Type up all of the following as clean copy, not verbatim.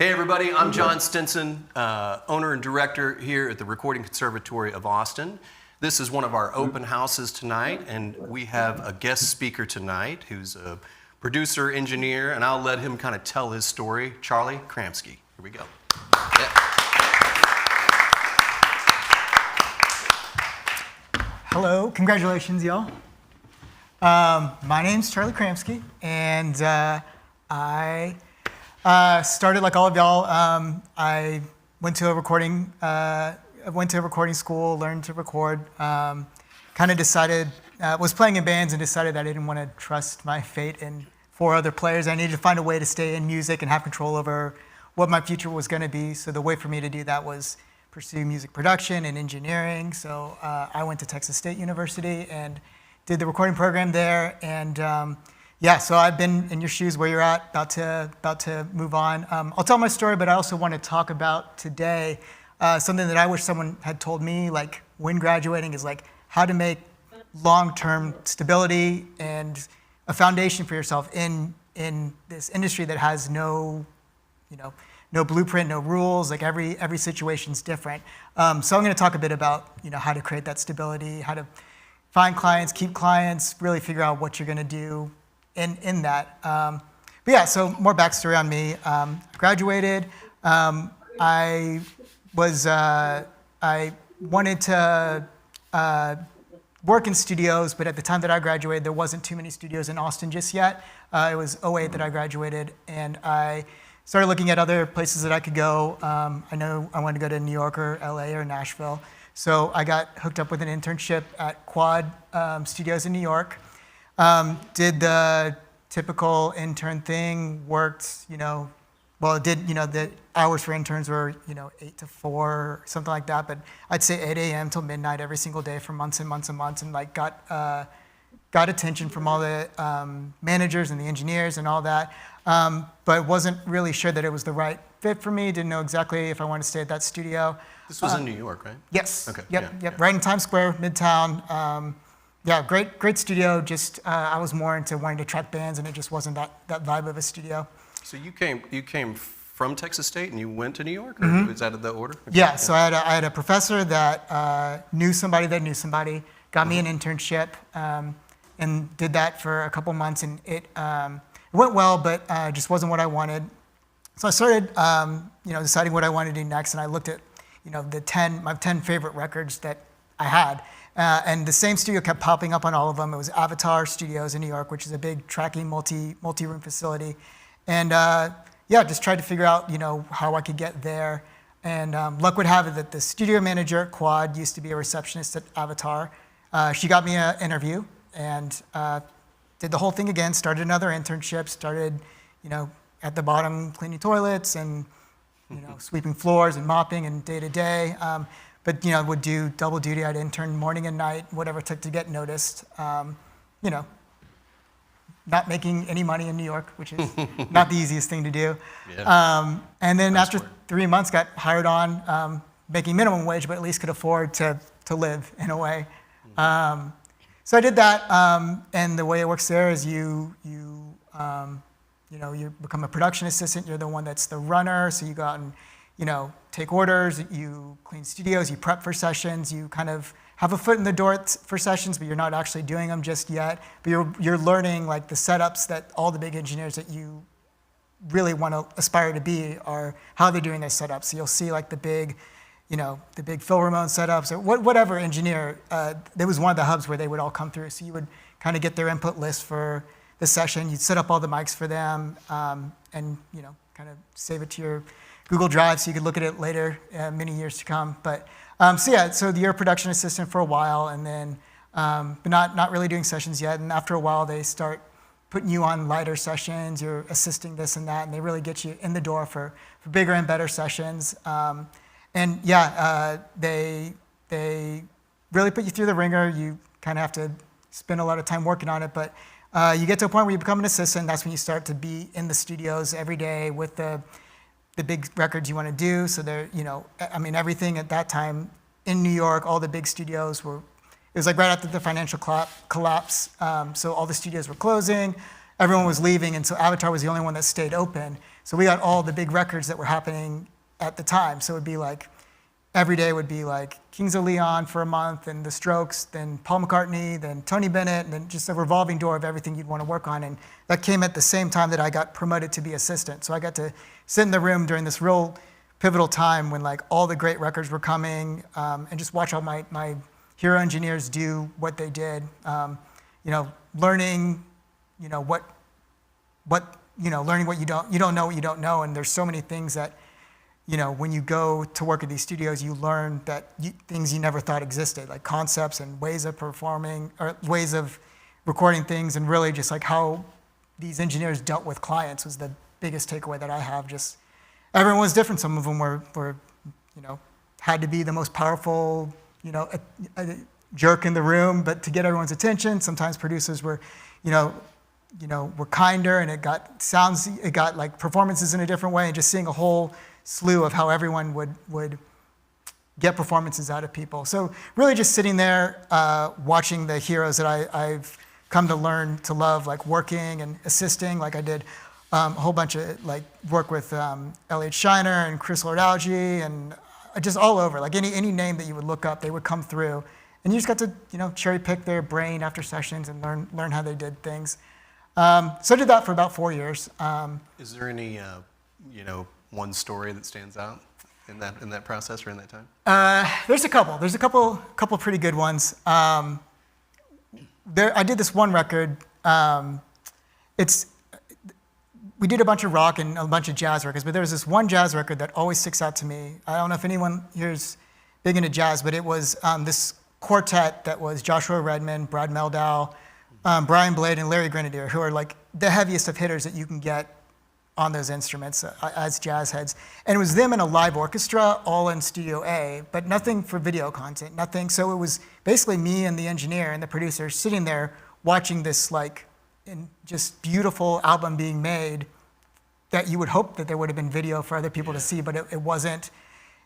Hey everybody, I'm John Stinson, owner and director here at the Recording Conservatory of Austin. This is one of our open houses tonight, and we have a guest speaker tonight who's a producer, engineer, and I'll let him kind of tell his story, Charlie Kramsky. Here we go. Yeah. Hello, congratulations y'all. My name's Charlie Kramsky, and I started like all of y'all. I went to a recording school, learned to record. Kind of decided, was playing in bands and decided that I didn't want to trust my fate in 4 other players. I needed to find a way to stay in music and have control over what my future was going to be. So the way for me to do that was pursue music production and engineering. So I went to Texas State University and did the recording program there. And yeah, so I've been in your shoes where you're at, about to move on. I'll tell my story, but I also want to talk about today something that I wish someone had told me, like when graduating, is like how to make long-term stability and a foundation for yourself in this industry that has no blueprint, no rules. Like every situation's different. So I'm going to talk a bit about how to create that stability, how to find clients, keep clients, really figure out what you're going to do in that. But yeah, so more backstory on me. Graduated. I wanted to work in studios, but at the time that I graduated, there wasn't too many studios in Austin just yet. It was '08 that I graduated, and I started looking at other places that I could go. I know I wanted to go to New York or LA or Nashville. So I got hooked up with an internship at Quad Studios in New York. Did the typical intern thing, worked, the hours for interns were, 8 to 4, something like that. But I'd say 8 a.m. till midnight every single day for months and months and months, and like got attention from all the managers and the engineers and all that. But wasn't really sure that it was the right fit for me. Didn't know exactly if I wanted to stay at that studio. This was in New York, right? Yes. Okay. Yep. Yeah. Right in Times Square, Midtown. Yeah, great studio. Just I was more into wanting to track bands, and it just wasn't that vibe of a studio. So you came from Texas State and you went to New York, or was that the order? Okay. Yeah. So I had a professor that knew somebody that knew somebody, got me an internship, and did that for a couple months, and it went well, but just wasn't what I wanted. So I started, deciding what I wanted to do next, and I looked at, my 10 favorite records that I had. And the same studio kept popping up on all of them. It was Avatar Studios in New York, which is a big tracking multi-room facility. And just tried to figure out, how I could get there. And luck would have it that the studio manager at Quad used to be a receptionist at Avatar. She got me an interview and did the whole thing again, started another internship, started, at the bottom cleaning toilets and, sweeping floors and mopping and day to day. But would do double duty. I'd intern morning and night, whatever it took to get noticed. Not making any money in New York, which is not the easiest thing to do. Yeah. And then after 3 months, got hired on, making minimum wage, but at least could afford to live in a way. So I did that, and the way it works there is you become a production assistant. You're the one that's the runner, so you go out and take orders, you clean studios, you prep for sessions, you kind of have a foot in the door for sessions, but you're not actually doing them just yet. But you're learning like the setups that all the big engineers that you really want to aspire to be are, how they're doing their setups. So you'll see like the big Phil Ramone setups, or whatever engineer. There was one of the hubs where they would all come through. So you would kind of get their input list for the session. You'd set up all the mics for them, and kind of save it to your Google Drive so you could look at it later, many years to come. But so you're a production assistant for a while, and then but not really doing sessions yet. And after a while, they start putting you on lighter sessions. You're assisting this and that, and they really get you in the door for bigger and better sessions. They really put you through the ringer. You kind of have to spend a lot of time working on it, but you get to a point where you become an assistant. That's when you start to be in the studios every day with the big records you want to do. So everything at that time in New York, all the big studios it was like right after the financial collapse. So all the studios were closing, everyone was leaving, and so Avatar was the only one that stayed open. So we got all the big records that were happening at the time. So it would be like, every day would be like Kings of Leon for a month, and the Strokes, then Paul McCartney, then Tony Bennett, and then just a revolving door of everything you'd want to work on. And that came at the same time that I got promoted to be assistant. So I got to sit in the room during this real pivotal time when like all the great records were coming, and just watch all my hero engineers do what they did. Learning, learning what you don't know what you don't know. And there's so many things that, when you go to work at these studios, you learn that things you never thought existed, like concepts and ways of performing, or ways of recording things, and really just like how these engineers dealt with clients was the biggest takeaway that I have. Just everyone was different. Some of them were had to be the most powerful, a jerk in the room, but to get everyone's attention. Sometimes producers were, were kinder, and it got like performances in a different way, and just seeing a whole slew of how everyone would get performances out of people. So really just sitting there, watching the heroes that I've come to learn to love, like working and assisting. Like I did a whole bunch of like work with Elliot Shiner and Chris Lord-Alge, and just all over. Like any name that you would look up, they would come through. And you just got to cherry pick their brain after sessions and learn how they did things. So I did that for about 4 years. Is there any one story that stands out in that process or in that time? There's a couple. There's a couple pretty good ones. I did this one record. We did a bunch of rock and a bunch of jazz records, but there was this one jazz record that always sticks out to me. I don't know if anyone here's big into jazz, but it was this quartet that was Joshua Redman, Brad Meldau, Brian Blade, and Larry Grenadier, who are like the heaviest of hitters that you can get on those instruments as jazz heads. And it was them and a live orchestra all in Studio A, but nothing for video content, nothing. So it was basically me and the engineer and the producer sitting there watching this like just beautiful album being made that you would hope that there would have been video for other people to see, but it wasn't.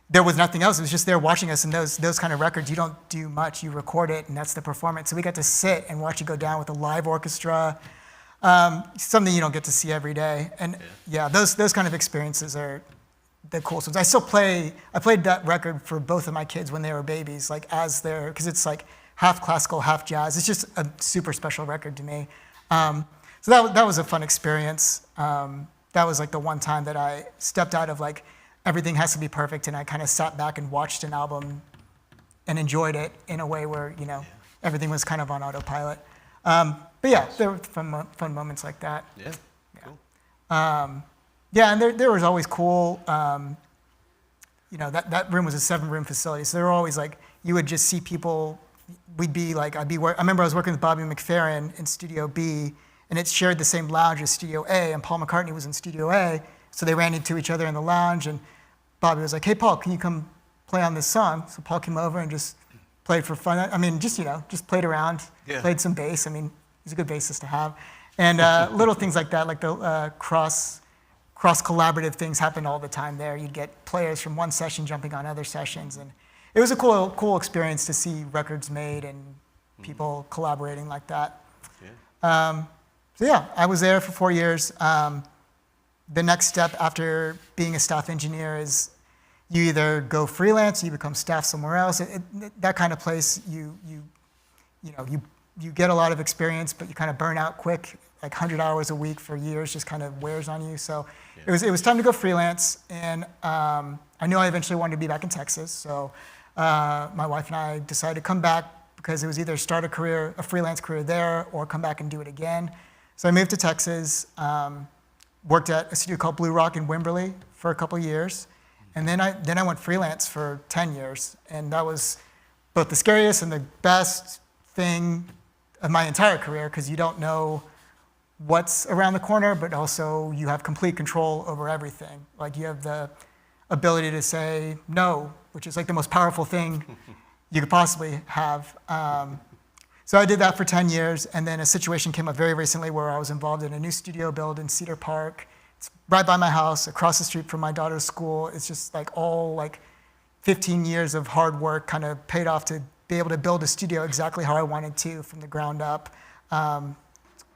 There was nothing else. It was just there watching us. And those kind of records, you don't do much. You record it, and that's the performance. So we got to sit and watch it go down with a live orchestra. Something you don't get to see every day. And those kind of experiences are the coolest ones. I played that record for both of my kids when they were babies, like because it's like half classical, half jazz. It's just a super special record to me. So that was a fun experience. That was like the one time that I stepped out of like, everything has to be perfect, and I kind of sat back and watched an album and enjoyed it in a way where, everything was kind of on autopilot. But yeah, there were fun moments like that. Yeah, cool. And there was always cool, that room was a 7-room facility, so there were always like, you would just see people, I remember I was working with Bobby McFerrin in Studio B, and it shared the same lounge as Studio A, and Paul McCartney was in Studio A, so they ran into each other in the lounge, and Bobby was like, "Hey, Paul, can you come play on this song?" So Paul came over and just played for fun. I mean, just played around, played some bass. I mean, he's a good bassist to have. And little things like that, like the cross collaborative things happened all the time there. You'd get players from one session jumping on other sessions, and it was a cool experience to see records made and people collaborating like that. Yeah. So I was there for 4 years. The next step after being a staff engineer is you either go freelance, you become staff somewhere else. That kind of place, you get a lot of experience, but you kind of burn out quick. Like 100 hours a week for years just kind of wears on you. So it was time to go freelance, and I knew I eventually wanted to be back in Texas. So my wife and I decided to come back because it was either start a freelance career there, or come back and do it again. So I moved to Texas. Worked at a studio called Blue Rock in Wimberley for a couple of years, and then I went freelance for 10 years, and that was both the scariest and the best thing of my entire career, because you don't know what's around the corner, but also you have complete control over everything. Like you have the ability to say no, which is like the most powerful thing you could possibly have. So I did that for 10 years, and then a situation came up very recently where I was involved in a new studio build in Cedar Park. It's right by my house, across the street from my daughter's school. It's just like all like 15 years of hard work kind of paid off to be able to build a studio exactly how I wanted to from the ground up.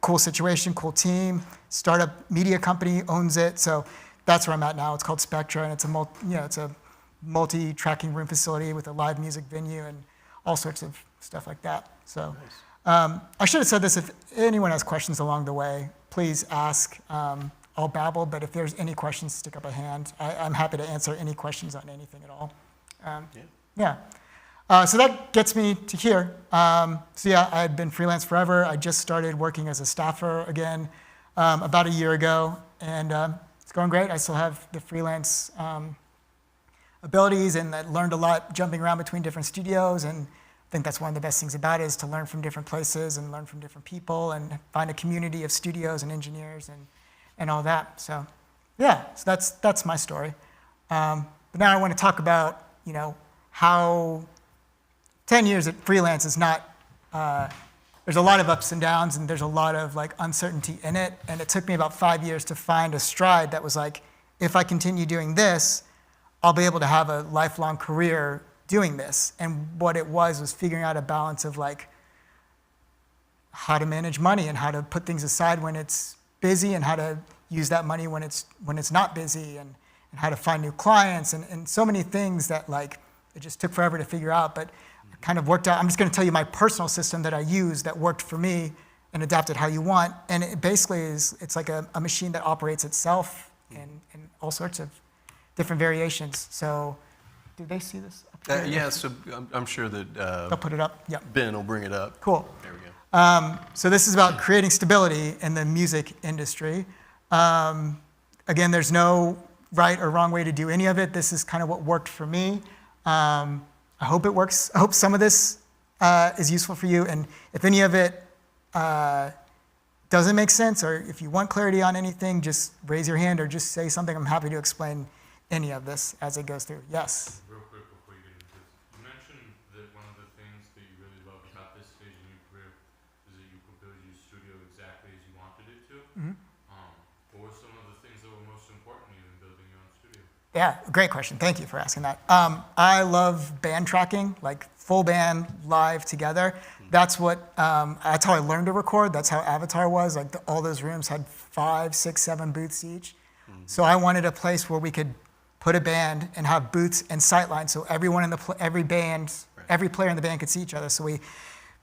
Cool situation, cool team, startup media company owns it. So that's where I'm at now. It's called Spectra, and it's a multi-tracking room facility with a live music venue and all sorts of stuff like that. So I should have said this. If anyone has questions along the way, please ask. I'll babble, but if there's any questions, stick up a hand. I'm happy to answer any questions on anything at all. So that gets me to here. I had been freelance forever. I just started working as a staffer again about a year ago, and it's going great. I still have the freelance abilities, and I learned a lot jumping around between different studios, and I think that's one of the best things about it, is to learn from different places and learn from different people and find a community of studios and engineers and all that. So that's my story. But now I want to talk about, how 10 years at freelance is not, there's a lot of ups and downs, and there's a lot of uncertainty in it. And it took me about 5 years to find a stride that was like, if I continue doing this, I'll be able to have a lifelong career doing this. And what it was figuring out a balance of how to manage money and how to put things aside when it's busy, and how to use that money when it's not busy, and how to find new clients, and so many things that it just took forever to figure out, but it kind of worked out. I'm just going to tell you my personal system that I use that worked for me and adapted how you want. And it basically it's like a machine that operates itself in all sorts of different variations. So do they see this up here? Yeah, so I'm sure that They'll put it up. Yeah. Ben will bring it up. Cool. There we go. So this is about creating stability in the music industry. Again, there's no right or wrong way to do any of it. This is kind of what worked for me. I hope it works. I hope some of this is useful for you. And if any of it doesn't make sense, or if you want clarity on anything, just raise your hand or just say something. I'm happy to explain any of this as it goes through. Yes? Real quick before you get into this, you mentioned that one of the things that you really love about this stage in your career is that you could build your studio exactly as you wanted it to. Mm-hmm. What were some of the things that were most important to you in building your own studio? Yeah, great question. Thank you for asking that. I love band tracking, full band live together. That's that's how I learned to record. That's how Avatar was. All those rooms had 5, 6, 7 booths each. So I wanted a place where we could put a band and have booths and sightlines, so everyone in every player in the band could see each other. So we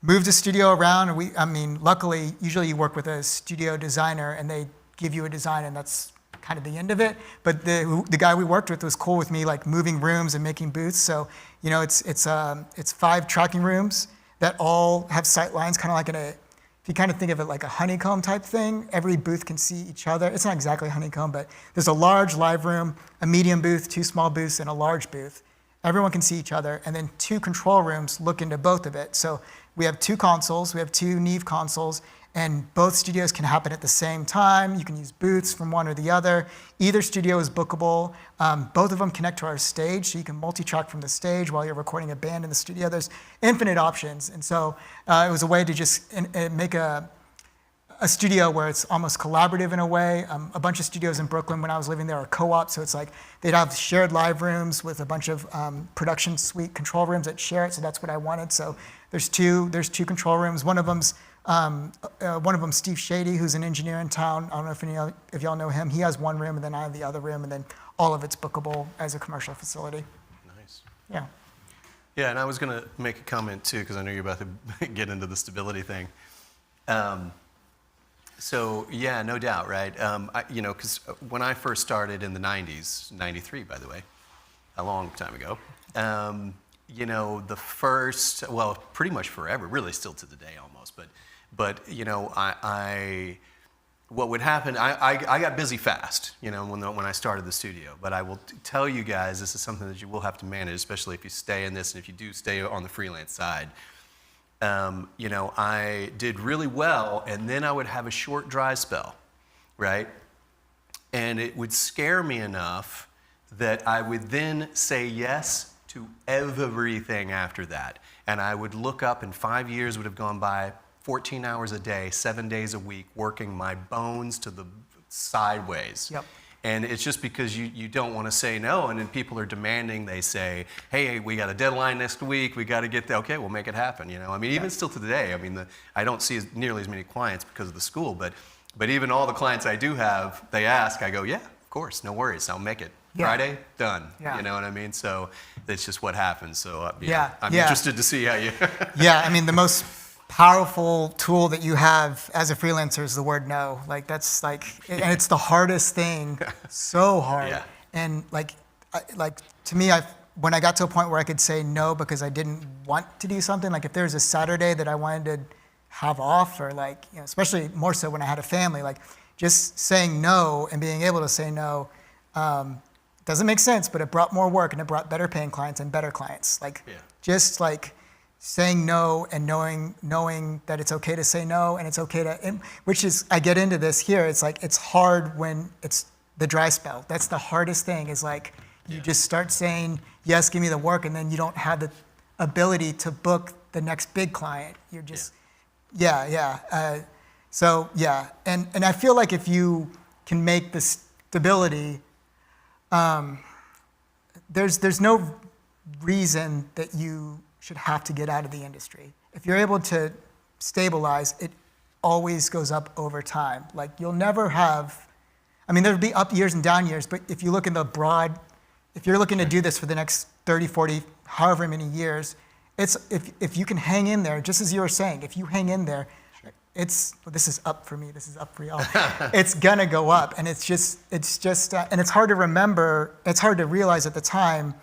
moved the studio around, and luckily, usually you work with a studio designer, and they give you a design, and that's kind of the end of it. But the guy we worked with was cool with me, moving rooms and making booths. So it's 5 tracking rooms that all have sight lines, kind of if you kind of think of it like a honeycomb type thing. Every booth can see each other. It's not exactly a honeycomb, but there's a large live room, a medium booth, 2 small booths, and a large booth. Everyone can see each other, and then 2 control rooms look into both of it. So we have 2 consoles, we have 2 Neve consoles, and both studios can happen at the same time. You can use booths from one or the other. Either studio is bookable. Both of them connect to our stage, so you can multi-track from the stage while you're recording a band in the studio. There's infinite options, and so it was a way to just make a studio where it's almost collaborative in a way. A bunch of studios in Brooklyn when I was living there are co-op, so it's they'd have shared live rooms with a bunch of production suite control rooms that share it, so that's what I wanted. So there's two control rooms. One of them's Steve Shady, who's an engineer in town. I don't know if y'all know him. He has one room, and then I have the other room, and then all of it's bookable as a commercial facility. Nice. Yeah. Yeah, and I was going to make a comment too, because I know you're about to get into the stability thing. So yeah, no doubt, right? Because when I first started in the 90s, 93 by the way, a long time ago, the first, well, pretty much forever, really still to the day almost, but what would happen, I got busy fast, when I started the studio. But I will tell you guys, this is something that you will have to manage, especially if you stay in this and if you do stay on the freelance side. I did really well, and then I would have a short dry spell, right? And it would scare me enough that I would then say yes to everything after that. And I would look up, and 5 years would have gone by, 14 hours a day, 7 days a week, working my bones to the sideways. Yep. And it's just because you don't want to say no, and then people are demanding. They say, hey, we got a deadline next week, we got to get there. Okay, we'll make it happen, even still to today, I don't see nearly as many clients because of the school, but even all the clients I do have, they ask, I go, yeah, of course, no worries, I'll make it. Yeah. Friday, done. Yeah. You know what I mean? So it's just what happens. So Yeah. I'm Yeah. interested to see how you. Yeah, I mean, the most powerful tool that you have as a freelancer is the word no. Like, that's like, and it's the hardest thing, so hard. Yeah. And like to me, when I got to a point where I could say no because I didn't want to do something, like if there's a Saturday that I wanted to have off, or like, you know, especially more so when I had a family, like just saying no and being able to say no doesn't make sense, but it brought more work and it brought better paying clients and better clients. Like, just like saying no and knowing that it's okay to say no, and it's okay to, which is, I get into this here, it's like, it's hard when it's the dry spell. That's the hardest thing, is like, you just start saying, yes, give me the work, and then you don't have the ability to book the next big client. You're just, so yeah, and I feel like if you can make the stability, there's no reason that you should have to get out of the industry. If you're able to stabilize, it always goes up over time. Like, you'll never have, I mean, there'll be up years and down years, but if you look in the broad, if you're looking to do this for the next 30, 40, however many years, it's, if you can hang in there, just as you were saying, if you hang in there, it's, well, this is up for me, this is up for y'all. It's gonna go up, and it's just, and it's hard to remember, it's hard to realize at the time,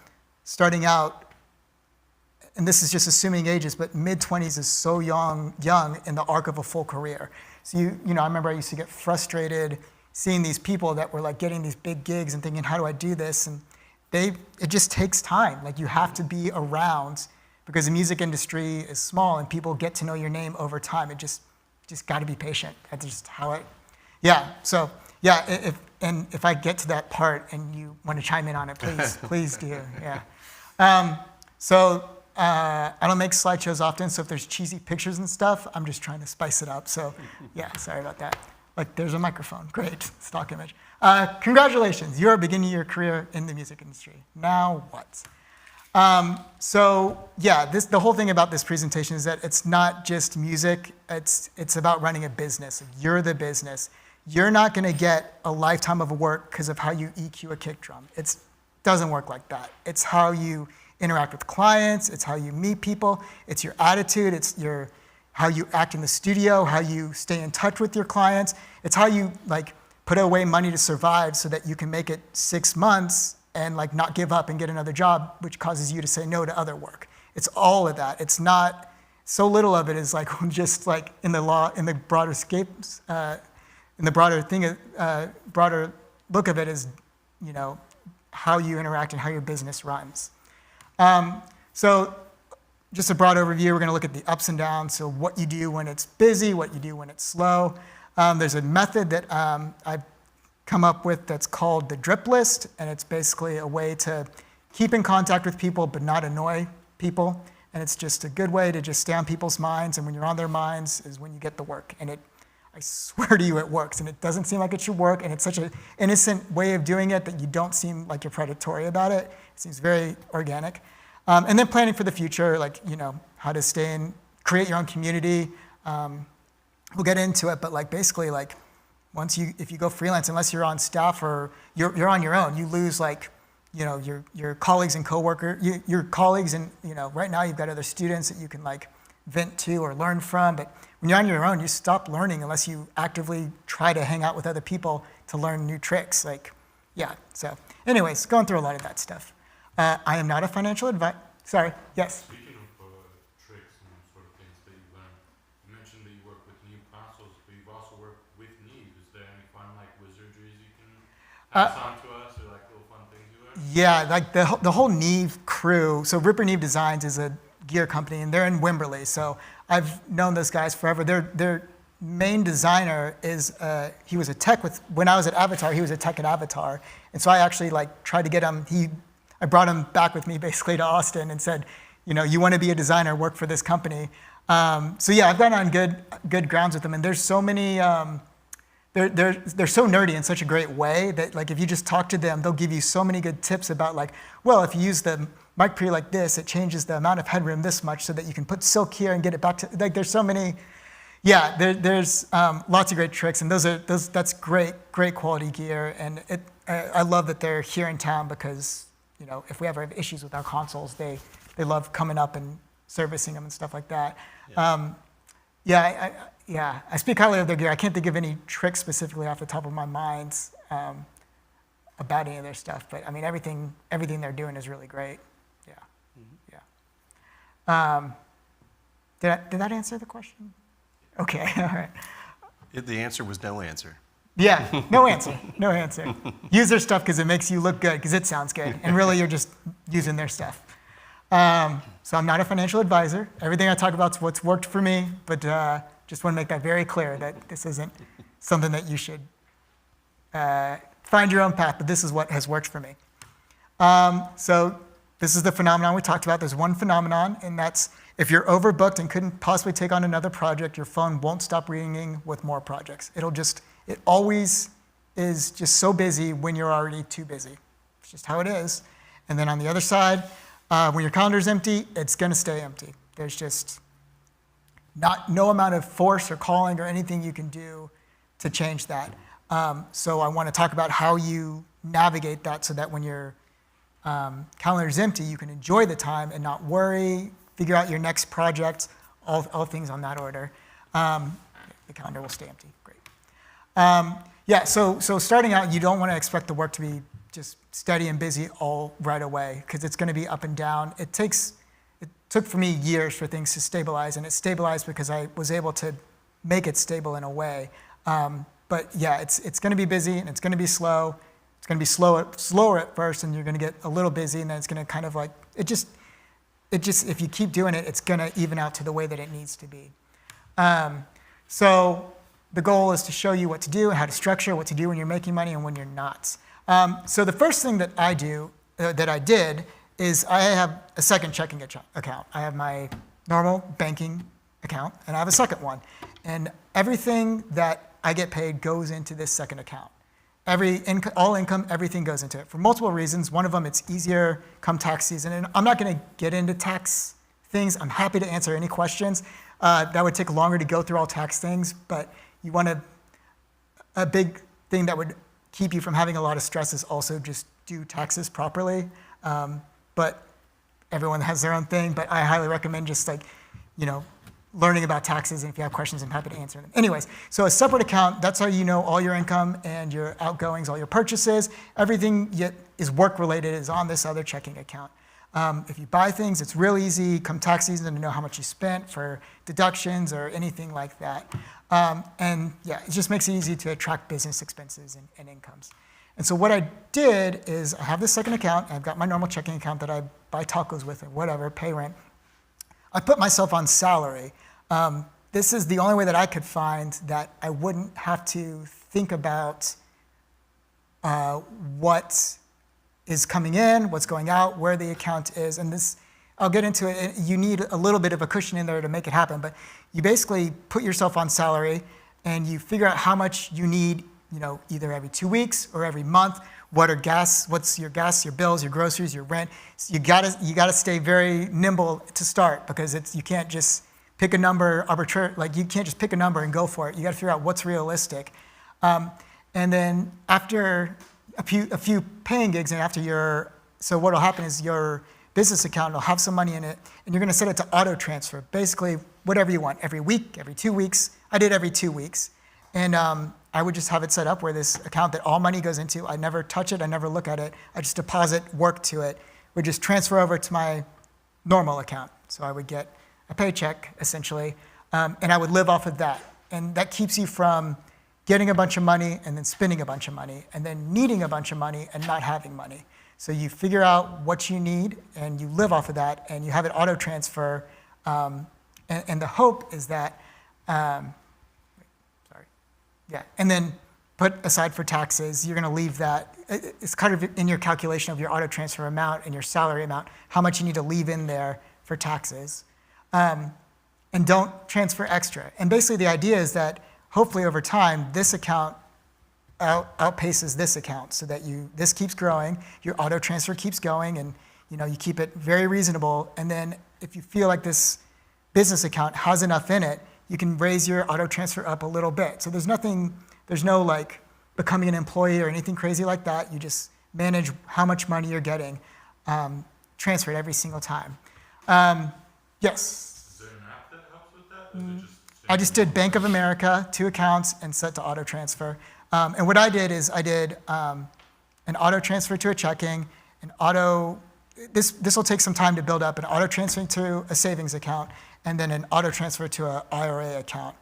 starting out, and this is just assuming ages, but mid-20s is so young in the arc of a full career. So you know, I remember I used to get frustrated seeing these people that were like getting these big gigs and thinking, how do I do this? And it just takes time. Like, you have to be around, because the music industry is small and people get to know your name over time. It just got to be patient. That's just how it, so yeah, if I get to that part and you want to chime in on it, please do, So I don't make slideshows often, so if there's cheesy pictures and stuff, I'm just trying to spice it up. So yeah, sorry about that. Like, there's a microphone, great, stock image. Congratulations, you're beginning your career in the music industry. Now what? So yeah, the whole thing about this presentation is that it's not just music, it's about running a business. You're the business. You're not gonna get a lifetime of work because of how you EQ a kick drum. It doesn't work like that. It's how you interact with clients, it's how you meet people, it's your attitude, it's how you act in the studio, how you stay in touch with your clients. It's how you like put away money to survive so that you can make it 6 months and like not give up and get another job, which causes you to say no to other work. It's all of that. It's not, so little of it is like just like in the broader scapes, in the broader thing, broader look of it is, you know, how you interact and how your business runs. So just a broad overview, we're gonna look at the ups and downs, so what you do when it's busy, what you do when it's slow. There's a method that I've come up with that's called the drip list, and it's basically a way to keep in contact with people but not annoy people, and it's just a good way to just stay on people's minds, and when you're on their minds is when you get the work, and I swear to you it works, and it doesn't seem like it should work, and it's such an innocent way of doing it that you don't seem like you're predatory about it. It seems very organic. And then planning for the future, like, you know, how to create your own community. We'll get into it, but like basically like if you go freelance, unless you're on staff or you're on your own, you lose like, you know, your colleagues and your colleagues, and, you know, right now you've got other students that you can like vent to or learn from, but when you're on your own, you stop learning unless you actively try to hang out with other people to learn new tricks. Like, yeah, so anyways, going through a lot of that stuff. I am not a financial advisor. Sorry, yes? Speaking of tricks and sort of things that you learn, you mentioned that you work with new consoles, but you've also worked with Neve. Is there any fun like wizardries you can pass on to us, or like little fun things you learn? Yeah, like the whole Neve crew. So Ripper Neve Designs is a gear company, and they're in Wimberley. So I've known those guys forever. Their main designer is, he was a tech when I was at Avatar, he was a tech at Avatar. And so I actually like tried to get him, I brought him back with me basically to Austin and said, you know, you want to be a designer, work for this company. So yeah, I've gotten on good grounds with them, and there's so many, they're so nerdy in such a great way that like if you just talk to them, they'll give you so many good tips about like, well, if you use the mic pre like this, it changes the amount of headroom this much so that you can put silk here and get it back to, like there's so many, Yeah, there's lots of great tricks, and that's great quality gear, and I love that they're here in town because if we ever have issues with our consoles, they love coming up and servicing them and stuff like that. Yeah. I speak highly of their gear. I can't think of any tricks specifically off the top of my mind about any of their stuff, but I mean everything they're doing is really great. Did that answer the question? Okay, all right. The answer was no answer. Yeah, no answer. Use their stuff because it makes you look good, because it sounds good. And really, you're just using their stuff. So I'm not a financial advisor. Everything I talk about is what's worked for me, but just want to make that very clear that this isn't something that you should find your own path, but this is what has worked for me. So this is the phenomenon we talked about. There's one phenomenon, and that's if you're overbooked and couldn't possibly take on another project, your phone won't stop ringing with more projects. It always is just so busy when you're already too busy. It's just how it is. And then on the other side, when your calendar's empty, it's going to stay empty. There's just no amount of force or calling or anything you can do to change that. So I want to talk about how you navigate that so that when your calendar's empty, you can enjoy the time and not worry, figure out your next project, all things on that order. The calendar will stay empty. Great. So starting out, you don't want to expect the work to be just steady and busy all right away, because it's going to be up and down. It took for me years for things to stabilize, and it stabilized because I was able to make it stable in a way. But yeah, it's going to be busy and it's going to be slow. It's going to be slower at first, and you're going to get a little busy, and then it's going to kind of like if you keep doing it, it's going to even out to the way that it needs to be. So the goal is to show you what to do, how to structure, what to do when you're making money and when you're not. So the first thing that I did is I have a second checking account. I have my normal banking account, and I have a second one. And everything that I get paid goes into this second account. All income, everything goes into it for multiple reasons. One of them, it's easier come tax season. And I'm not going to get into tax things. I'm happy to answer any questions. That would take longer to go through all tax things, but you want a big thing that would keep you from having a lot of stress is also just do taxes properly. But everyone has their own thing, but I highly recommend just learning about taxes, and if you have questions, I'm happy to answer them. Anyways, so a separate account, that's how you know all your income and your outgoings, all your purchases. Everything that is work-related is on this other checking account. If you buy things, it's real easy come tax season to know how much you spent for deductions or anything like that. And yeah, it just makes it easy to track business expenses and incomes. And so what I did is I have this second account. I've got my normal checking account that I buy tacos with or whatever, pay rent. I put myself on salary. This is the only way that I could find that I wouldn't have to think about what is coming in, what's going out, where the account is. And this, I'll get into it. You need a little bit of a cushion in there to make it happen. But you basically put yourself on salary and you figure out how much you need, either every 2 weeks or every month. What's your gas, your bills, your groceries, your rent. So you gotta stay very nimble to start, because you can't just pick a number arbitrary, like you can't just pick a number and go for it. You gotta figure out what's realistic. And then after a few paying gigs, and so what'll happen is your business account will have some money in it, and you're gonna set it to auto transfer, basically whatever you want, every week, every 2 weeks. I did every 2 weeks. And I would just have it set up where this account that all money goes into, I never touch it, I never look at it, I just deposit work to it, would just transfer over to my normal account. So I would get a paycheck, essentially, and I would live off of that. And that keeps you from getting a bunch of money and then spending a bunch of money and then needing a bunch of money and not having money. So you figure out what you need and you live off of that, and you have it auto transfer. And the hope is that, and then put aside for taxes, you're going to leave that. It's kind of in your calculation of your auto transfer amount and your salary amount, how much you need to leave in there for taxes. And don't transfer extra. And basically the idea is that hopefully over time, this account outpaces this account, so that this keeps growing, your auto transfer keeps going, and you keep it very reasonable. And then if you feel like this business account has enough in it, you can raise your auto transfer up a little bit. So there's no like becoming an employee or anything crazy like that. You just manage how much money you're getting transferred every single time. Yes. Is there an app that helps with that? Or is it just I just did Bank of America, 2 accounts, and set to auto transfer. And what I did is I did an auto transfer to a checking, this will take some time to build up, an auto transfer to a savings account, and then an auto transfer to an IRA account,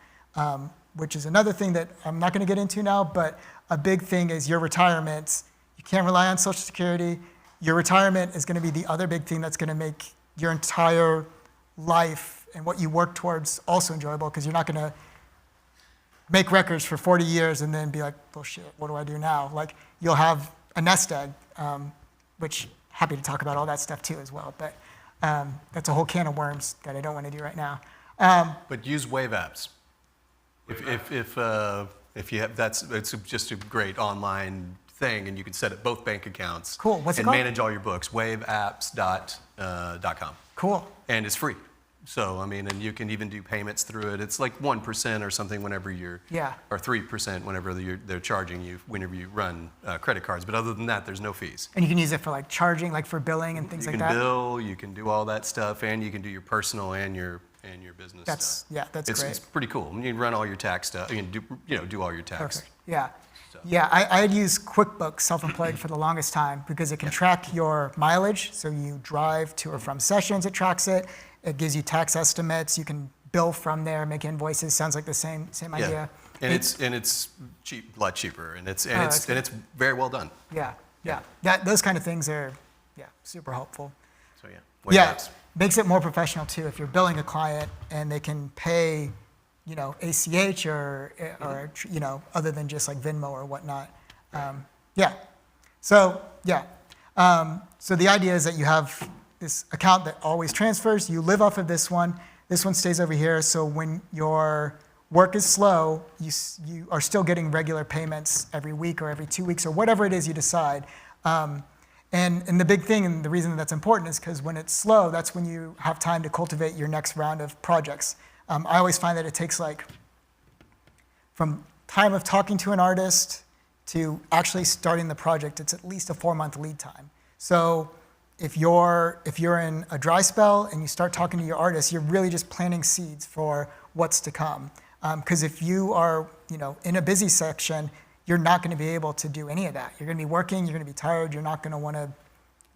which is another thing that I'm not going to get into now, but a big thing is your retirement. You can't rely on Social Security. Your retirement is going to be the other big thing that's going to make your entire life and what you work towards also enjoyable, because you're not going to make records for 40 years and then be like, bullshit, what do I do now? Like, you'll have a nest egg, which happy to talk about all that stuff too as well, but that's a whole can of worms that I don't want to do right now. But use Wave apps. If you have, it's just a great online thing, and you can set up both bank accounts. Cool. What's it and called? manage all your books. Waveapps.com. Cool. And it's free. So, I mean, and you can even do payments through it. It's like 1% or something whenever you're, or 3% whenever they're charging you whenever you run credit cards. But other than that, there's no fees. And you can use it for like charging, like for billing and things like that? You can bill, you can do all that stuff, and you can do your personal and your business stuff. Yeah, that's great. It's pretty cool. You can run all your tax stuff. You can do all your tax. Perfect. Yeah. Yeah, I had used QuickBooks Self-Employed for the longest time because it can track your mileage. So you drive to or from sessions, it tracks it. It gives you tax estimates. You can bill from there, make invoices. Sounds like the same idea. And it's cheap, a lot cheaper, and it's very well done. Yeah. Those kind of things are super helpful. So makes it more professional too. If you're billing a client and they can pay, ACH or other than just like Venmo or whatnot. So the idea is that you have this account that always transfers. You live off of this one. This one stays over here. So when your work is slow, you are still getting regular payments every week or every 2 weeks or whatever it is you decide. And the big thing and the reason that's important is because when it's slow, that's when you have time to cultivate your next round of projects. I always find that it takes from time of talking to an artist to actually starting the project, it's at least a 4-month lead time. So if you're in a dry spell and you start talking to your artist, you're really just planting seeds for what's to come. Because if you are in a busy section, you're not going to be able to do any of that. You're going to be working, you're going to be tired, you're not going to want to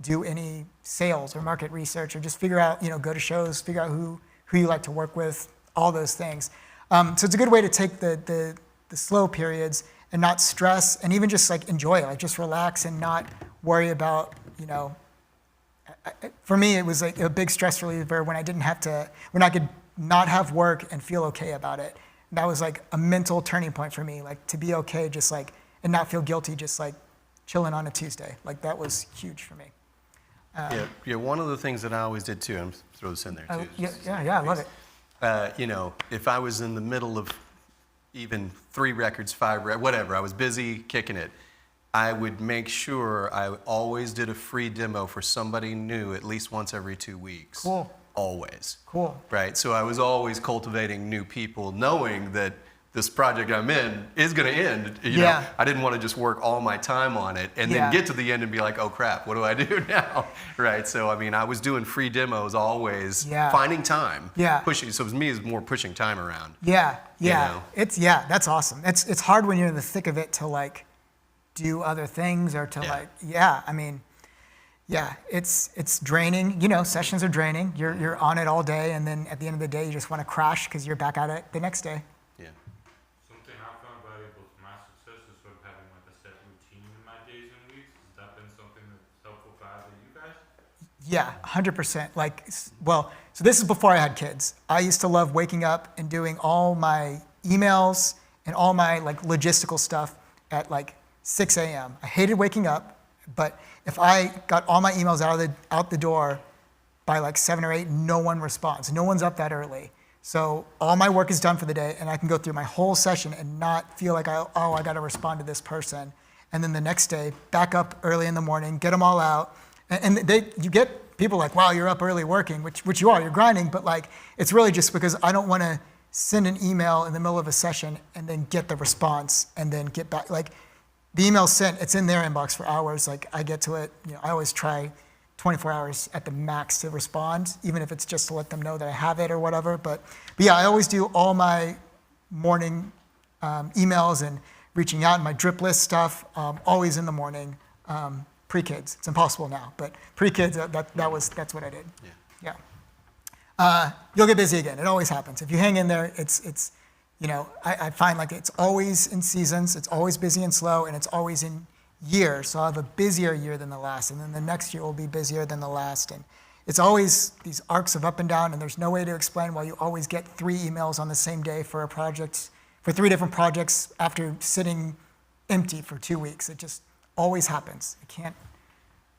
do any sales or market research or just figure out, go to shows, figure out who you like to work with, all those things. So it's a good way to take the slow periods and not stress and even just enjoy it, just relax and not worry about, for me, it was a big stress reliever when I could not have work and feel okay about it. That was a mental turning point for me, to be okay, and not feel guilty, just chilling on a Tuesday. That was huge for me. One of the things that I always did too, and throw this in there too. I love it. If I was in the middle of even 3 records, 5 whatever, I was busy kicking it, I would make sure I always did a free demo for somebody new at least once every 2 weeks. Cool. Always. Cool. Right? So I was always cultivating new people, knowing that this project I'm in is going to end. I didn't want to just work all my time on it and then get to the end and be like, oh crap, what do I do now? Right? So, I was doing free demos always, finding time, pushing. So for me, it's more pushing time around. That's awesome. It's hard when you're in the thick of it to do other things or to it's draining. Sessions are draining. You're on it all day, and then at the end of the day, you just want to crash because you're back at it the next day. Something I found valuable to my success is sort of having a set routine in my days and weeks. Has that been something that's helpful for either of you guys? Yeah, 100%. So this is before I had kids. I used to love waking up and doing all my emails and all my logistical stuff at 6 a.m. I hated waking up, but if I got all my emails out the door by 7 or 8, no one responds. No one's up that early. So all my work is done for the day, and I can go through my whole session and not feel I got to respond to this person. And then the next day, back up early in the morning, get them all out. And you get people wow, you're up early working, which you are, you're grinding, but it's really just because I don't want to send an email in the middle of a session and then get the response and then get back. Like the email sent, it's in their inbox for hours. Like I get to it, I always try 24 hours at the max to respond, even if it's just to let them know that I have it or whatever. But yeah, I always do all my morning emails and reaching out and my drip list stuff, always in the morning, pre-kids. It's impossible now, but pre-kids, that's what I did. Yeah. You'll get busy again. It always happens. If you hang in there, it's I find like it's always in seasons, it's always busy and slow, and it's always in years. So I'll have a busier year than the last, and then the next year will be busier than the last. And it's always these arcs of up and down, and there's no way to explain why you always get 3 emails on the same day for a project, for 3 different projects after sitting empty for 2 weeks. It just always happens.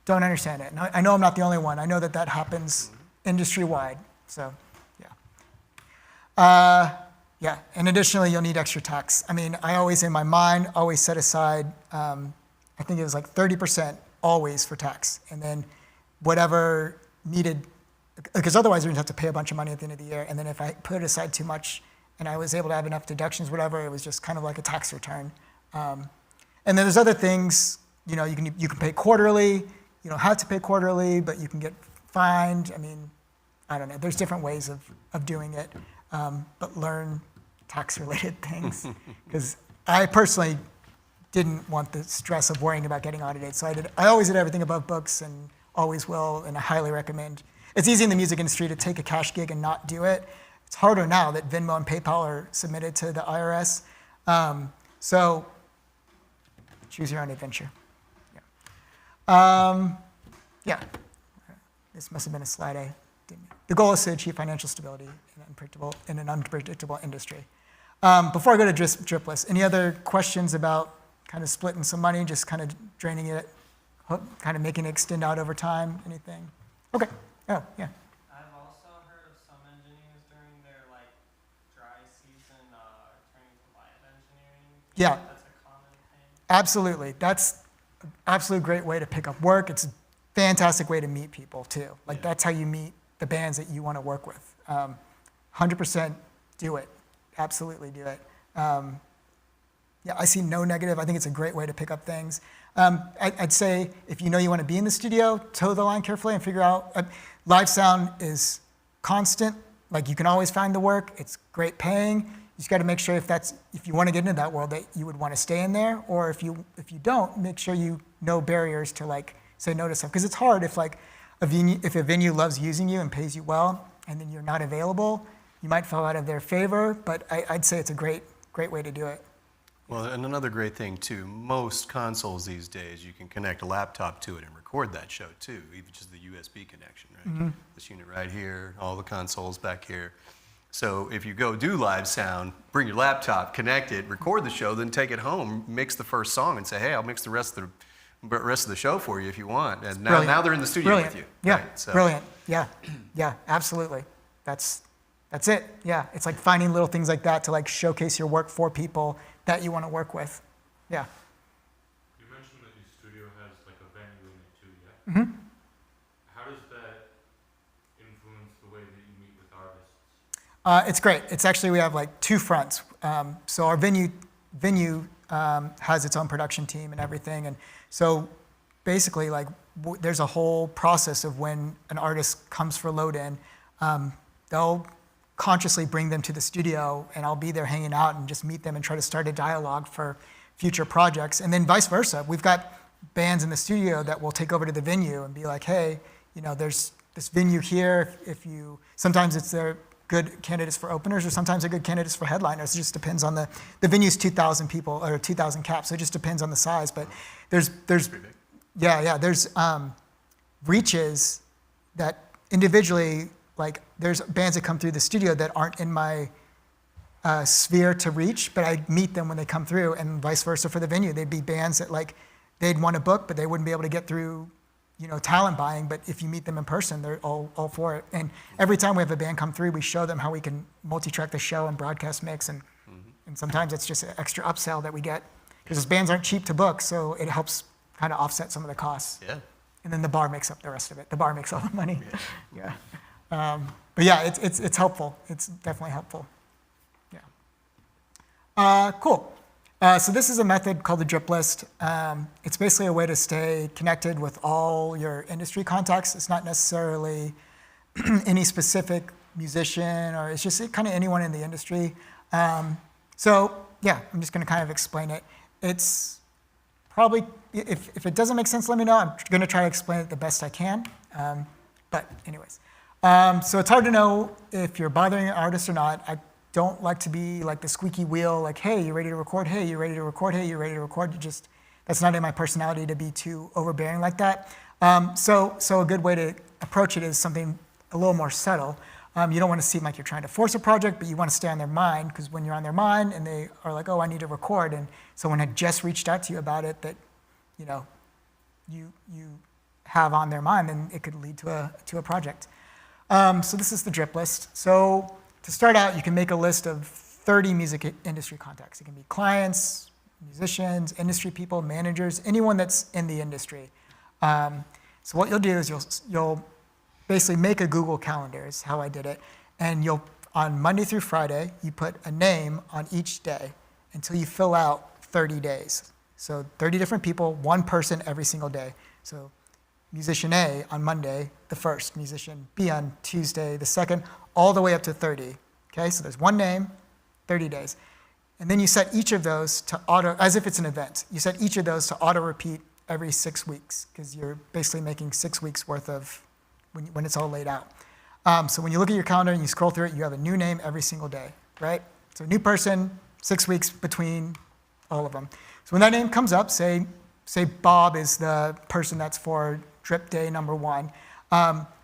Don't understand it. And I know I'm not the only one. I know that happens industry-wide. So, yeah. Yeah, and additionally, you'll need extra tax. I mean, I always, in my mind, always set aside, I think it was like 30% always for tax. And then whatever needed, because otherwise you're gonna have to pay a bunch of money at the end of the year. And then if I put aside too much and I was able to have enough deductions, whatever, it was just kind of like a tax return. And then there's other things, you can pay quarterly. You don't have to pay quarterly, but you can get fined. I mean, I don't know. There's different ways of doing it, but learn tax-related things. Because I personally didn't want the stress of worrying about getting audited, so I always did everything above books and always will, and I highly recommend. It's easy in the music industry to take a cash gig and not do it. It's harder now that Venmo and PayPal are submitted to the IRS. So choose your own adventure. Yeah. This must have been a slide I didn't. The goal is to achieve financial stability in an unpredictable industry. Before I go to drip list, any other questions about kind of splitting some money, just kind of draining it, kind of making it extend out over time? Anything? Okay. Oh, yeah. I've also heard of some engineers during their dry season turning to live engineering. Yeah. That's a common thing. Absolutely. That's an absolute great way to pick up work. It's a fantastic way to meet people too. That's how you meet the bands that you want to work with. 100% do it. Absolutely do it. Yeah, I see no negative. I think it's a great way to pick up things. I'd say if you know you want to be in the studio, toe the line carefully and figure out. Live sound is constant. You can always find the work. It's great paying. You just got to make sure if you want to get into that world that you would want to stay in there, or if you don't, make sure you know barriers to say no to stuff. Because it's hard if if a venue loves using you and pays you well, and then you're not available, you might fall out of their favor. But I'd say it's a great way to do it. Well, and another great thing too, most consoles these days, you can connect a laptop to it and record that show too, even just the USB connection, right? Mm-hmm. This unit right here, all the consoles back here. So if you go do live sound, bring your laptop, connect it, record the show, then take it home, mix the first song and say, hey, I'll mix the rest of the show for you if you want. And now they're in the studio with you. Yeah, right? So. Brilliant. Yeah, absolutely. That's it. Yeah, it's like finding little things like that to showcase your work for people that you want to work with. Yeah. You mentioned that your studio has a venue in it too, yeah? Mm-hmm. How does that influence the way that you meet with artists? It's great. It's actually, we have 2 fronts. So our venue has its own production team and everything. And so basically there's a whole process of when an artist comes for load in, they'll consciously bring them to the studio, and I'll be there hanging out and just meet them and try to start a dialogue for future projects. And then vice versa. We've got bands in the studio that will take over to the venue and be like, hey, there's this venue here. Sometimes they're good candidates for openers, or sometimes they're good candidates for headliners. It just depends on the venue's 2,000 people or 2,000 caps, so it just depends on the size. But there's reaches that individually. There's bands that come through the studio that aren't in my sphere to reach, but I meet them when they come through, and vice versa for the venue. They'd be bands that they'd want to book, but they wouldn't be able to get through, talent buying. But if you meet them in person, they're all for it. And every time we have a band come through, we show them how we can multi-track the show and broadcast mix, and sometimes it's just an extra upsell that we get, because those bands aren't cheap to book, so it helps kind of offset some of the costs. Yeah. And then the bar makes up the rest of it. The bar makes all the money. Yeah. But yeah, it's helpful. It's definitely helpful. Cool. So this is a method called the drip list. It's basically a way to stay connected with all your industry contacts. It's not necessarily any specific musician, or it's just kind of anyone in the industry. So yeah, I'm just going to kind of explain it. It's probably, if it doesn't make sense, let me know. I'm going to try to explain it the best I can. But anyways, so it's hard to know if you're bothering an artist or not. I don't like to be like the squeaky wheel, like, hey, you ready to record? Hey, you ready to record? Hey, you ready to record? That's not in my personality to be too overbearing like that. So a good way to approach it is something a little more subtle. You don't want to seem like you're trying to force a project, but you want to stay on their mind, because when you're on their mind and they are like, oh, I need to record, and someone had just reached out to you about it that, you know, you have on their mind, then it could lead to a project. So this is the drip list. So to start out, you can make a list of 30 music industry contacts. It can be clients, musicians, industry people, managers, anyone that's in the industry. So what you'll do is you'll basically make a Google Calendar is how I did it. And on Monday through Friday, you put a name on each day until you fill out 30 days. So 30 different people, one person every single day. So musician A on Monday, the 1st, musician B on Tuesday, the 2nd, all the way up to 30. Okay, so there's one name, 30 days. And then you set each of those to auto, as if it's an event, you set each of those to auto repeat every 6 weeks, because you're basically making 6 weeks worth of when it's all laid out. So when you look at your calendar and you scroll through it, you have a new name every single day, right? So new person, 6 weeks between all of them. So when that name comes up, say Bob is the person that's for drip day number 1,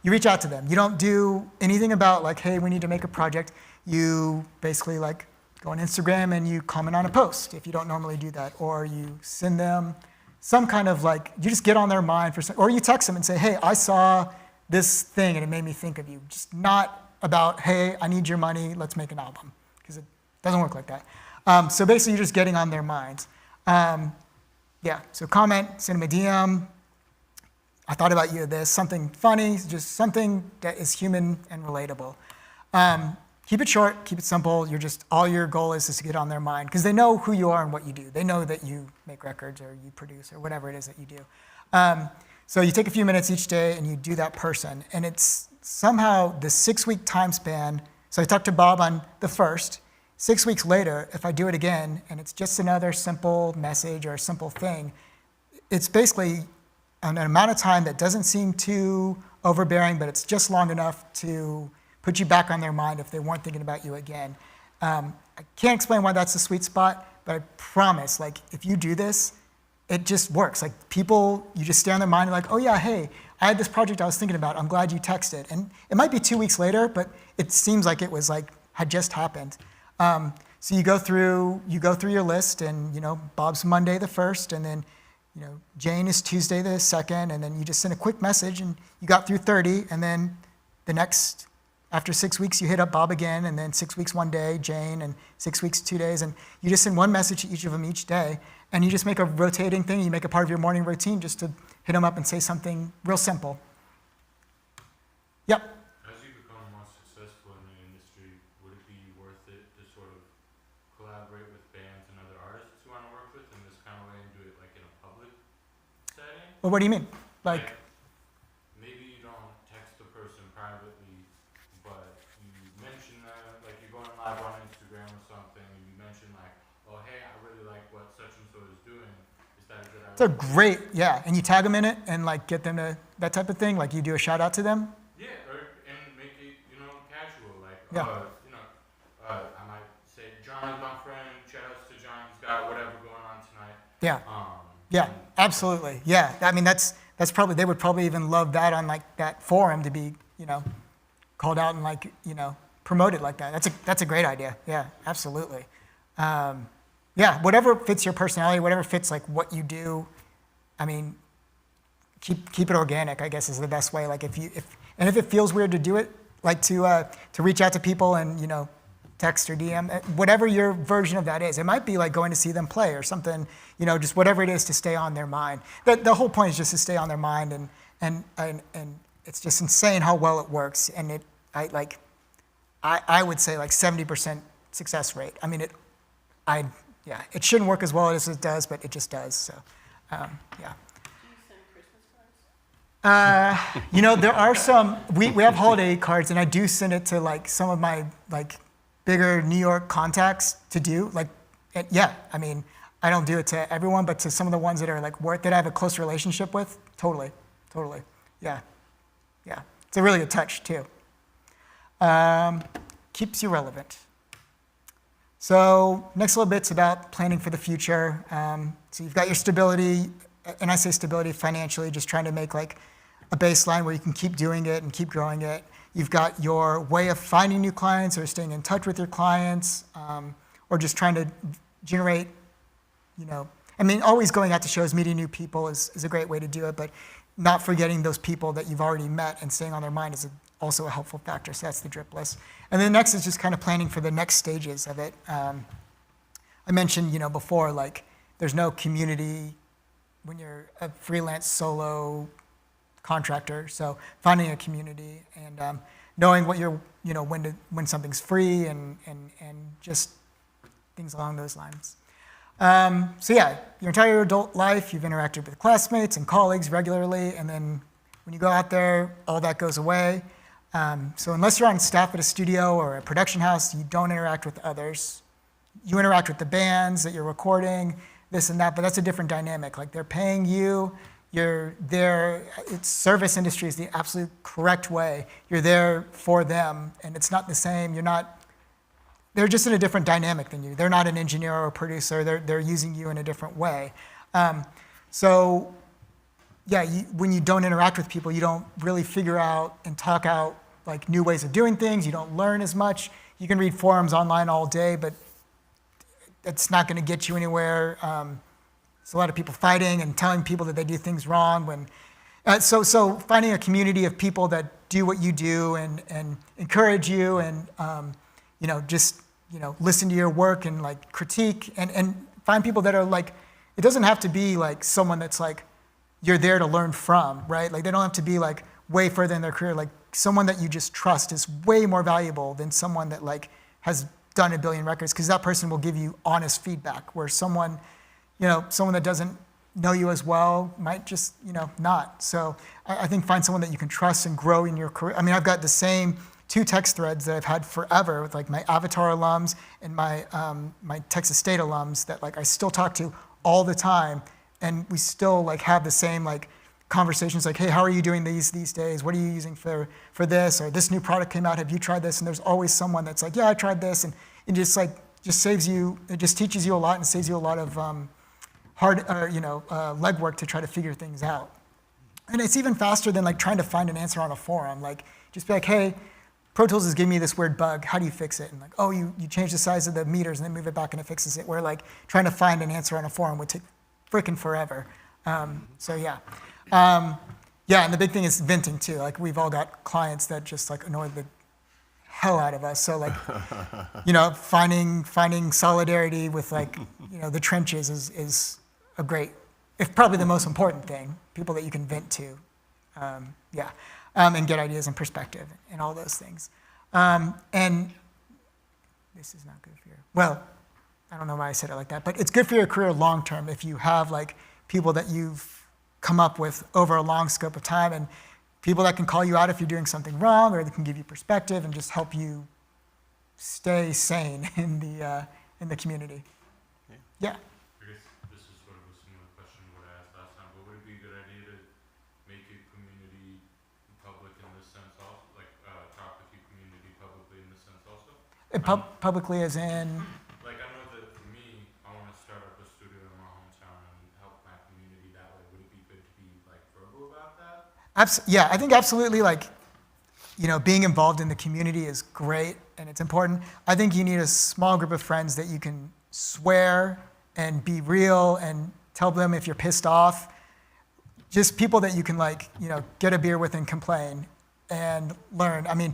you reach out to them. You don't do anything about like, hey, we need to make a project. You basically like go on Instagram and you comment on a post if you don't normally do that, or you send them some kind of like, you just get on their mind for some, or you text them and say, hey, I saw this thing and it made me think of you. Just not about, hey, I need your money, let's make an album, because it doesn't work like that. So basically you're just getting on their minds. Yeah, so comment, send them a DM. I thought about you, this, something funny, just something that is human and relatable. Keep it short, keep it simple. All your goal is to get on their mind, because they know who you are and what you do. They know that you make records or you produce or whatever it is that you do. So you take a few minutes each day and you do that person. And it's somehow the 6-week time span. So I talked to Bob on the 1st. 6 weeks later, if I do it again and it's just another simple message or a simple thing, it's basically an amount of time that doesn't seem too overbearing, but it's just long enough to put you back on their mind if they weren't thinking about you again. I can't explain why that's the sweet spot, but I promise, like, if you do this, it just works. Like, people, you just stay on their mind and like, oh yeah, hey, I had this project I was thinking about. I'm glad you texted. And it might be 2 weeks later, but it seems like it was like, had just happened. So you go through your list, and Bob's Monday the 1st, and then Jane is Tuesday the 2nd, and then you just send a quick message, and you got through 30, and then after 6 weeks, you hit up Bob again, and then 6 weeks, 1 day, Jane, and 6 weeks, 2 days, and you just send one message to each of them each day, and you just make a rotating thing. You make a part of your morning routine just to hit them up and say something real simple. Yep. As you become more successful in the industry, would it be worth it to sort of collaborate with bands and other artists you want to work with in this kind of way and do it like in a public setting? Well, what do you mean? Like maybe you don't text the person privately, but you mention that, like you're going live on Instagram or something, and you mention like, oh hey, I really like what such and so is doing. Is that a good idea? it's a great, yeah, and you tag them in it and like get them to that type of thing. Like you do a shout out to them. Yeah, and make it casual, like Yeah. I might say Johnny's my friend. Shout outs to John. He's got whatever going on tonight. Yeah. Yeah, absolutely. Yeah, I mean that's probably, they would probably even love that on like that forum to be called out and like promoted like that. That's a great idea. Yeah, absolutely. Yeah, whatever fits your personality, whatever fits like what you do. I mean, keep it organic, I guess, is the best way. Like if it feels weird to do it, like to reach out to people and text or DM, whatever your version of that is. It might be like going to see them play or something, just whatever it is to stay on their mind. The whole point is just to stay on their mind, and it's just insane how well it works. And I would say like 70% success rate. I mean, yeah, it shouldn't work as well as it does, but it just does. So, yeah. Do you send Christmas cards? There are some, we have holiday cards, and I do send it to like some of my like bigger New York contacts to do. Like, yeah, I mean, I don't do it to everyone, but to some of the ones that are like that I have a close relationship with, totally. Yeah. It's a really good touch too. Keeps you relevant. So next little bit's about planning for the future. So you've got your stability, and I say stability financially, just trying to make like a baseline where you can keep doing it and keep growing it. You've got your way of finding new clients or staying in touch with your clients, or just trying to generate, always going out to shows, meeting new people is a great way to do it, but not forgetting those people that you've already met and staying on their mind is also a helpful factor. So that's the drip list. And then next is just kind of planning for the next stages of it. I mentioned, before, like there's no community when you're a freelance solo contractor. So finding a community and knowing what you're, when something's free and just things along those lines. So yeah, your entire adult life, you've interacted with classmates and colleagues regularly, and then when you go out there, all that goes away. So unless you're on staff at a studio or a production house, you don't interact with others. You interact with the bands that you're recording, this and that, but that's a different dynamic. Like they're paying you, you're there, service industry is the absolute correct way. You're there for them, and it's not the same. They're just in a different dynamic than you. They're not an engineer or a producer. They're using you in a different way. So yeah, when you don't interact with people, you don't really figure out and talk out like new ways of doing things. You don't learn as much. You can read forums online all day, but it's not going to get you anywhere. There's a lot of people fighting and telling people that they do things wrong. So finding a community of people that do what you do and encourage you and just listen to your work and like critique and find people that are like, it doesn't have to be like someone that's like you're there to learn from, right? Like they don't have to be like way further in their career. Like someone that you just trust is way more valuable than someone that like has done a billion records, because that person will give you honest feedback, where someone that doesn't know you as well might just not. So I think find someone that you can trust and grow in your career. I mean, I've got the same 2 text threads that I've had forever with like my Avatar alums and my Texas State alums that like I still talk to all the time, and we still like have the same like conversations like, hey, how are you doing these days? What are you using for this? Or this new product came out, have you tried this? And there's always someone that's like, yeah, I tried this, and it just saves you, it just teaches you a lot and saves you a lot of legwork to try to figure things out. And it's even faster than like trying to find an answer on a forum. Like just be like, hey, Pro Tools is giving me this weird bug. How do you fix it? And like, oh, you change the size of the meters and then move it back and it fixes it. Where like trying to find an answer on a forum would take freaking forever. So yeah. And the big thing is venting too. Like we've all got clients that just like annoy the hell out of us. So like, finding solidarity with like, the trenches is a great, if probably the most important thing, people that you can vent to. And get ideas and perspective and all those things. And this is not good for your, well, I don't know why I said it like that, but it's good for your career long term if you have like people that you've come up with over a long scope of time, and people that can call you out if you're doing something wrong, or that can give you perspective and just help you stay sane in the community. Yeah. I guess this is sort of a similar question to what I asked last time, but would it be a good idea to make a community public in this sense also? Like talk with your community publicly in this sense also? Publicly as in? Like I know that for me, I want to start up a studio in my hometown and help my community that way. Would it be good to be like verbal about that? Yeah, I think absolutely, like, being involved in the community is great and it's important. I think you need a small group of friends that you can swear and be real and tell them if you're pissed off. Just people that you can like, get a beer with and complain and learn. I mean,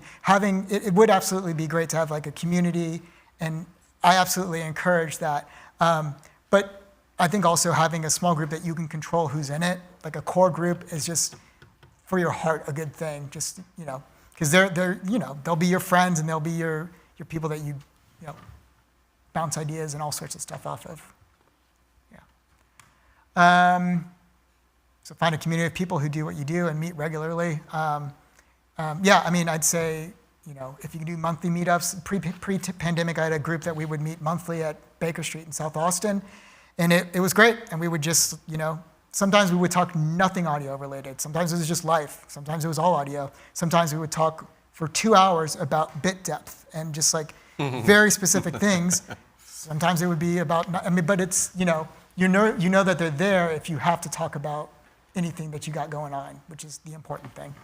it would absolutely be great to have like a community, and I absolutely encourage that. But I think also having a small group that you can control who's in it, like a core group, is just for your heart a good thing. Just because they'll be your friends and they'll be your people that you bounce ideas and all sorts of stuff off of. Yeah. So find a community of people who do what you do and meet regularly. Yeah, I mean, I'd say, if you can do monthly meetups, pre-pandemic, I had a group that we would meet monthly at Baker Street in South Austin, and it was great. And we would just, sometimes we would talk nothing audio related. Sometimes it was just life. Sometimes it was all audio. Sometimes we would talk for 2 hours about bit depth and just like very specific things. Sometimes it would be about, but it's, you know that they're there if you have to talk about anything that you got going on, which is the important thing.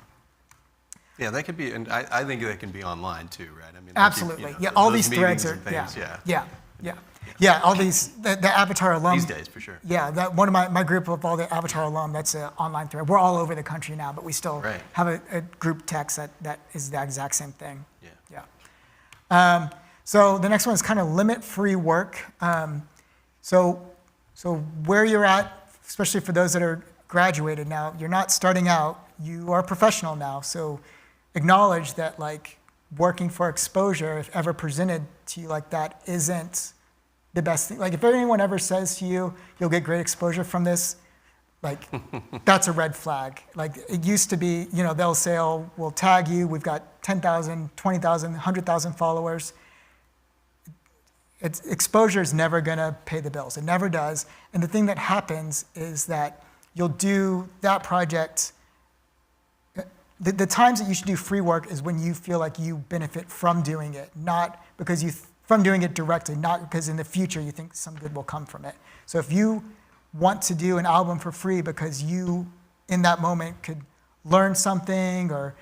Yeah, that could be, and I think that can be online too, right? I mean, Absolutely. Yeah, all these threads are, things, yeah, all these, the Avatar alum. These days, for sure. Yeah, that one of my group of all the Avatar alum, that's an online thread. We're all over the country now, but we still have a group text that is the exact same thing. Yeah. So the next one is kind of limit free work. So where you're at, especially for those that are graduated now, you're not starting out, you are a professional now. So acknowledge that like working for exposure, if ever presented to you like that, isn't the best thing. Like if anyone ever says to you, you'll get great exposure from this, like that's a red flag. Like it used to be, they'll say, oh, we'll tag you. We've got 10,000, 20,000, 100,000 followers. Exposure is never gonna pay the bills. It never does. And the thing that happens is that you'll do that project. The times that you should do free work is when you feel like you benefit from doing it, not because from doing it directly, not because in the future you think some good will come from it. So if you want to do an album for free because you, in that moment, could learn something or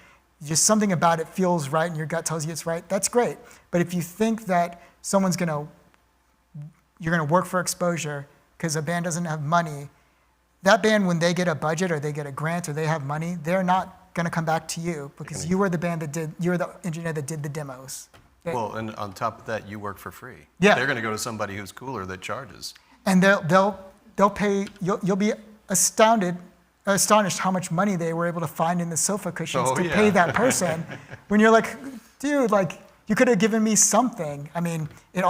just something about it feels right and your gut tells you it's right, that's great. But if you think that you're gonna work for exposure because a band doesn't have money, that band, when they get a budget or they get a grant or they have money, they're not gonna come back to you because you were the engineer that did the demos. Well, and on top of that, you work for free. Yeah. They're gonna go to somebody who's cooler that charges. And they'll pay, you'll be astonished how much money they were able to find in the sofa cushions to pay that person. When you're like, dude, like, you could have given me something. I mean, it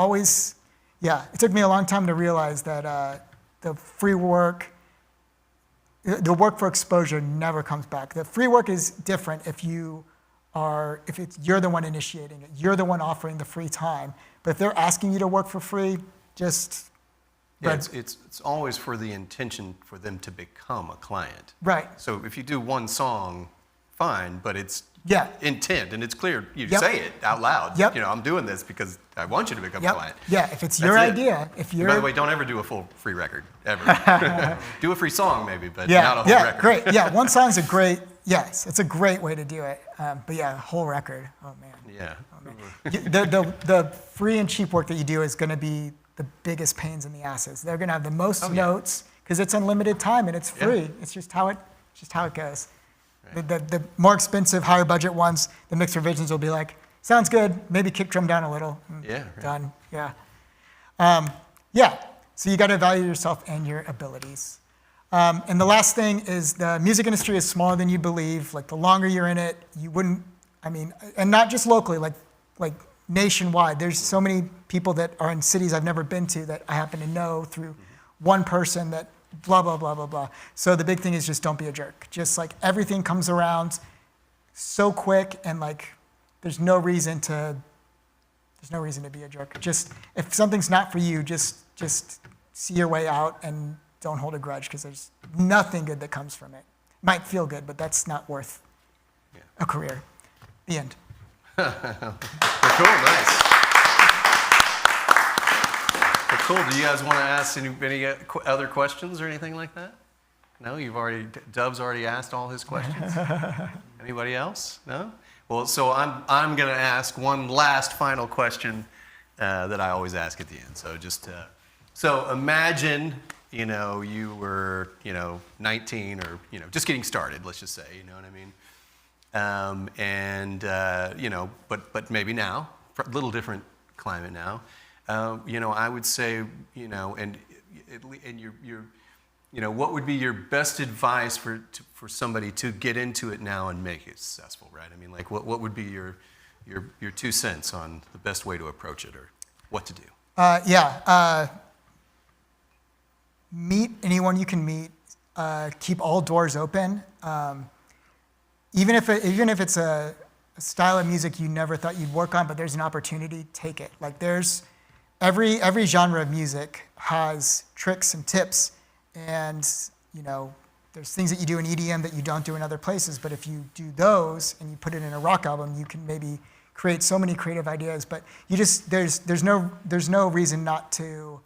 took me a long time to realize that the free work, the work for exposure never comes back. The free work is different if you're the one initiating it. You're the one offering the free time. But if they're asking you to work for free, just... it's always for the intention for them to become a client. Right. So if you do one song, fine, but it's intent, and it's clear. You say it out loud. Yep. I'm doing this because I want you to become a client. Yeah, if it's your idea, By the way, don't ever do a full free record, ever. Do a free song maybe, but not a whole record. Yeah, great. Yeah, one song's it's a great way to do it. But yeah, a whole record, oh man. Yeah. Oh, man. The free and cheap work that you do is gonna be the biggest pains in the asses. They're gonna have the most notes because it's unlimited time and it's free. Yeah. It's just how it goes. Right. The more expensive, higher budget ones, the mixed revisions will be like, sounds good, maybe kick drum down a little. Done. Yeah. So you got to evaluate yourself and your abilities. And the last thing is the music industry is smaller than you believe. Like the longer you're in it, you wouldn't. And not just locally, like nationwide. There's so many people that are in cities I've never been to that I happen to know through one person that blah, blah, blah, blah, blah. So the big thing is just don't be a jerk. Just like everything comes around so quick and like there's no reason to be a jerk. Just if something's not for you, just see your way out and don't hold a grudge because there's nothing good that comes from it. Might feel good, but that's not worth a career. The end. Well, cool, nice. Well, cool. Do you guys want to ask any other questions or anything like that? No, Dove's already asked all his questions. Anybody else? No? Well, so I'm going to ask one last final question that I always ask at the end. So so imagine, you were, 19 or, just getting started, let's just say, you know what I mean? But maybe now, a little different climate now. I would say, and what would be your best advice for somebody to get into it now and make it successful, right? I mean, like, what would be your 2 cents on the best way to approach it or what to do? Meet anyone you can meet. Keep all doors open. Even if it's a style of music you never thought you'd work on, but there's an opportunity, take it. Like there's every genre of music has tricks and tips, and there's things that you do in EDM that you don't do in other places. But if you do those and you put it in a rock album, you can maybe create so many creative ideas. But there's no reason not to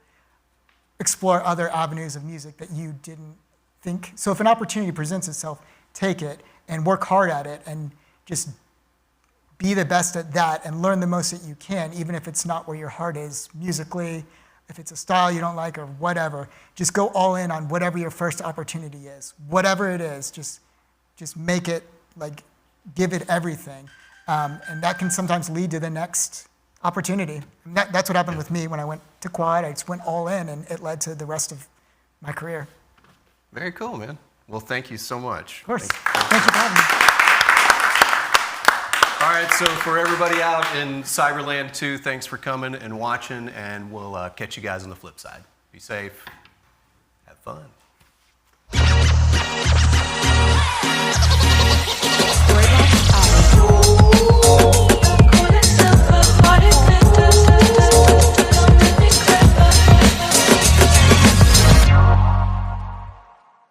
explore other avenues of music that you didn't think. So if an opportunity presents itself, take it and work hard at it and just be the best at that and learn the most that you can, even if it's not where your heart is musically, if it's a style you don't like or whatever. Just go all in on whatever your first opportunity is. Whatever it is, just make it, like, give it everything. And that can sometimes lead to the next opportunity. And that's what happened with me when I went to Quad. I just went all in, and it led to the rest of my career. Very cool, man. Well, thank you so much. Of course. Thank you for having me. All right, so for everybody out in Cyberland 2, thanks for coming and watching, and we'll catch you guys on the flip side. Be safe. Have fun.